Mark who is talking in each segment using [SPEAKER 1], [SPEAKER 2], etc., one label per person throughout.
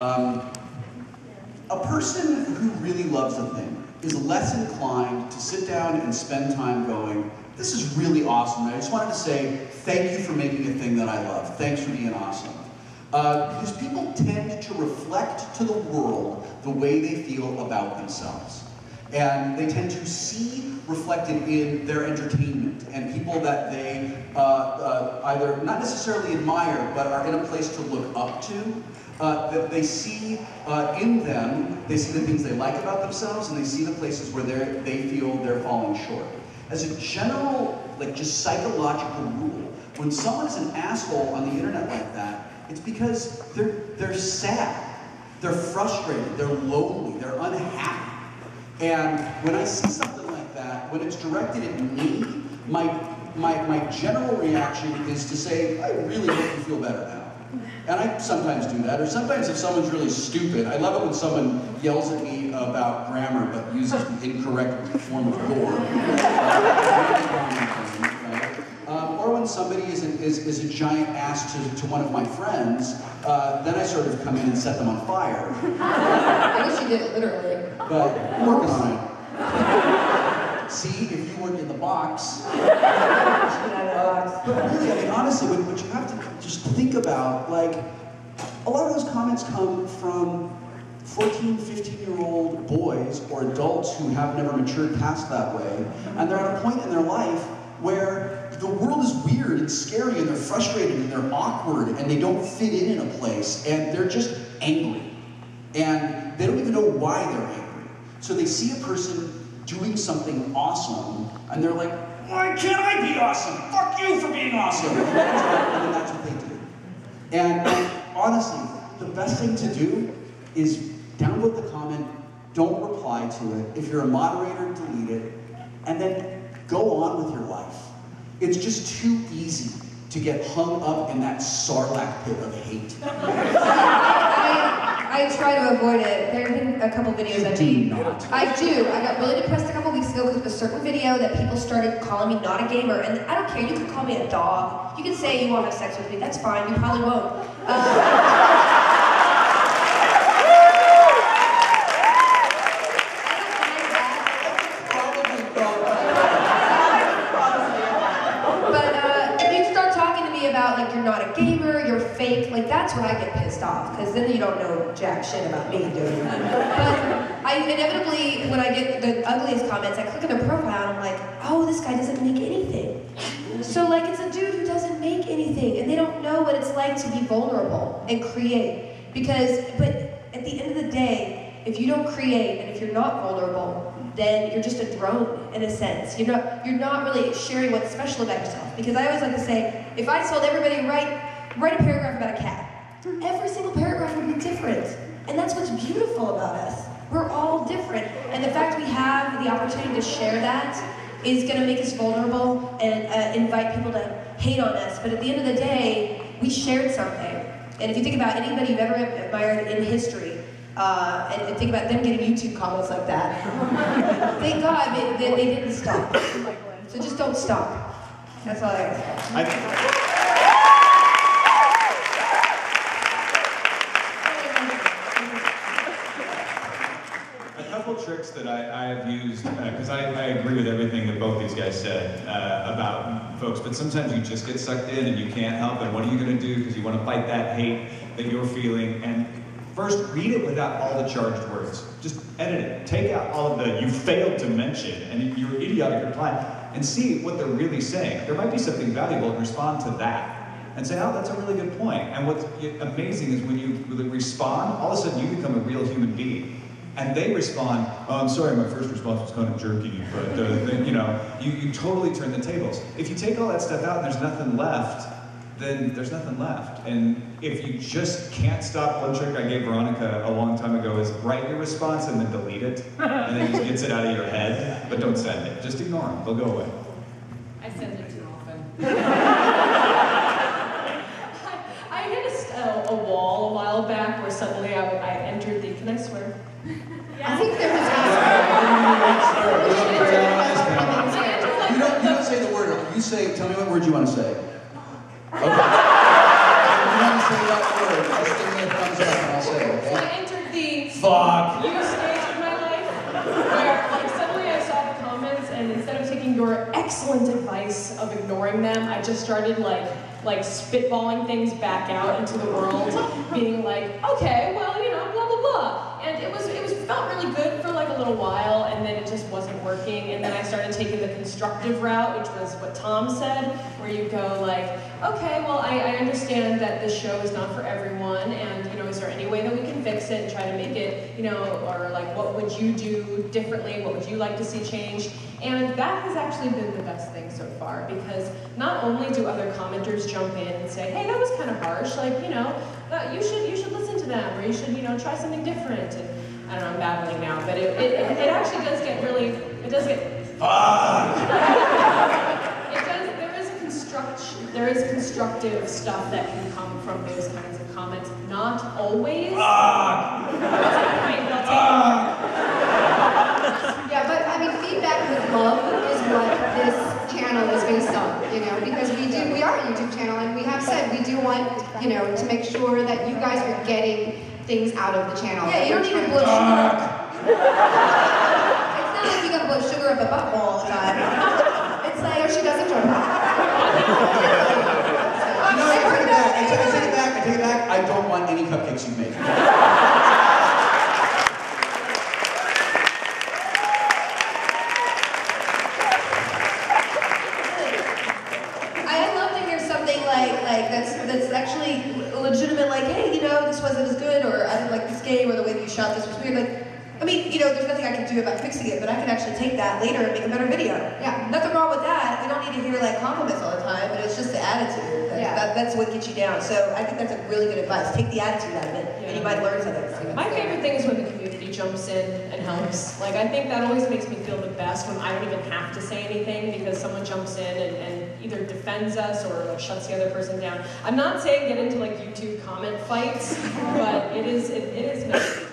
[SPEAKER 1] Um, a person who really loves a thing is less inclined to sit down and spend time going, this is really awesome. And I just wanted to say thank you for making a thing that I love. Thanks for being awesome. Because people tend to reflect to the world the way they feel about themselves. And they tend to see reflected in their entertainment and people that they either not necessarily admire, but are in a place to look up to. That they see in them, they see the things they like about themselves, and they see the places where they feel they're falling short. As a general, just psychological rule, when someone is an asshole on the internet like that, it's because they're sad, they're frustrated, they're lonely, they're unhappy. And when I see something like that, when it's directed at me, my general reaction is to say, I really hope you feel better now. And I sometimes do that, or sometimes if someone's really stupid, I love it when someone yells at me about grammar but uses the incorrect form of gore. Or when somebody is a giant ass to one of my friends, then I sort of come in and set them on fire.
[SPEAKER 2] I wish you did it literally.
[SPEAKER 1] But I'm working on it. See, if you weren't in the box. But really, I mean, honestly, what you have to just think about, a lot of those comments come from 14, 15-year-old boys or adults who have never matured past that way, and they're at a point in their life where the world is weird and scary, and they're frustrated, and they're awkward, and they don't fit in a place, and they're just angry. And they don't even know why they're angry. So they see a person doing something awesome, and they're like, why can't I be awesome? Fuck you for being awesome! And then that's what they do. And honestly, the best thing to do is download the comment, don't reply to it. If you're a moderator, delete it, and then go on with your life. It's just too easy to get hung up in that sarlacc pit of hate.
[SPEAKER 2] I try to avoid it. There have been a couple videos I made. I do. I got really depressed a couple weeks ago because of a certain video that people started calling me not a gamer. And I don't care. You can call me a dog. You can say you want to have sex with me. That's fine. You probably won't. About you're not a gamer, you're fake, that's when I get pissed off, because then you don't know jack shit about me, dude. But I inevitably, when I get the ugliest comments, I click on their profile and I'm like, oh, this guy doesn't make anything. So it's a dude who doesn't make anything, and they don't know what it's like to be vulnerable and create. But at the end of the day, if you don't create and if you're not vulnerable, then you're just a drone in a sense. You're not really sharing what's special about yourself. Because I always like to say, if I told everybody write a paragraph about a cat, every single paragraph would be different. And that's what's beautiful about us. We're all different. And the fact we have the opportunity to share that is gonna make us vulnerable and invite people to hate on us. But at the end of the day, we shared something. And if you think about anybody you've ever admired in history, and think about them getting YouTube comments like that. Thank God they didn't stop. So just don't stop. That's all I got to say.
[SPEAKER 3] A couple tricks that I have used, because I agree with everything that both these guys said about folks, but sometimes you just get sucked in and you can't help it. What are you going to do? Because you want to fight that hate that you're feeling. And first, read it without all the charged words. Just edit it. Take out all of the you failed to mention and your idiotic reply, and see what they're really saying. There might be something valuable, and respond to that. And say, oh, that's a really good point. And what's amazing is when you respond, all of a sudden you become a real human being. And they respond, oh, I'm sorry, my first response was kind of jerky, but you totally turn the tables. If you take all that stuff out and there's nothing left, then there's nothing left. And if you just can't stop, one trick I gave Veronica a long time ago is write your response and then delete it. And then just gets it out of your head, but don't send it. Just ignore them, they'll go away.
[SPEAKER 4] I send it too often. I hit a wall a while back where suddenly I entered the, can I swear?
[SPEAKER 2] I think there was
[SPEAKER 1] You don't say the word, you say, tell me what word you want to say. Okay. You want to say that word, just give me a thumbs up and I'll say it, okay? Fuck.
[SPEAKER 4] new stage of my life where like suddenly I saw the comments and instead of taking your excellent advice of ignoring them, I just started like spitballing things back out into the world, being like, okay, well, you know, blah blah blah. And it felt really good for like a little while, and then it just wasn't working. And then I started taking the constructive route, which was what Tom said, where you go like, okay, well, I understand that this show is not for everyone, and you know, is there any way that we can fix it and try to make it, you know, or like, what would you do differently? What would you like to see changed? And that has actually been the best thing so far, because not only do other commenters jump in and say, hey, that was kind of harsh, like, you know, you should listen to them, or you should, you know, try something different. And I don't know, I'm babbling now, but it actually does get really, it does get, there is constructive stuff that can come from those kinds of comments. Not always.
[SPEAKER 5] Yeah, but I mean, feedback with love is what this channel is based on, you know, because we are a YouTube channel, and we have said we do want, you know, to make sure that you guys are getting things out of the channel.
[SPEAKER 2] Yeah, you don't need to blow sugar. It's not like you gotta blow sugar up a butthole all the time. It's like,
[SPEAKER 5] No, she does enjoy that.
[SPEAKER 1] No, I take it back. I take it back. I don't want any cupcakes you make.
[SPEAKER 2] I love to hear something like that's actually legitimate, like, hey, you know, this wasn't as good, or I didn't like this game, or the way that you shot this was weird. Like, I mean, you know, there's nothing I can do about fixing it, but I can actually take that later and make a better video.
[SPEAKER 5] Yeah.
[SPEAKER 2] Nothing wrong with that. We don't need to hear like compliments all the time, but it's just the attitude. That's what gets you down. So I think that's a really good advice. Take the attitude out of it, and you might learn something.
[SPEAKER 4] My favorite thing is when the community jumps in and helps. Like, I think that always makes me feel the best when I don't even have to say anything because someone jumps in and either defends us or like shuts the other person down. I'm not saying get into like YouTube comment fights, but it is nice.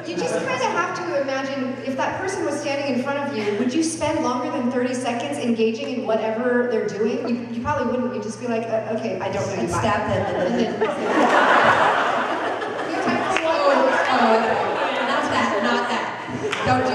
[SPEAKER 5] You just kind of have to imagine, if that person was standing in front of you, would you spend longer than 30 seconds engaging in whatever they're doing? You probably wouldn't. You'd just be like, okay, I don't know you.
[SPEAKER 2] Stab them and then...
[SPEAKER 5] You have time for one.
[SPEAKER 2] Not that. Don't do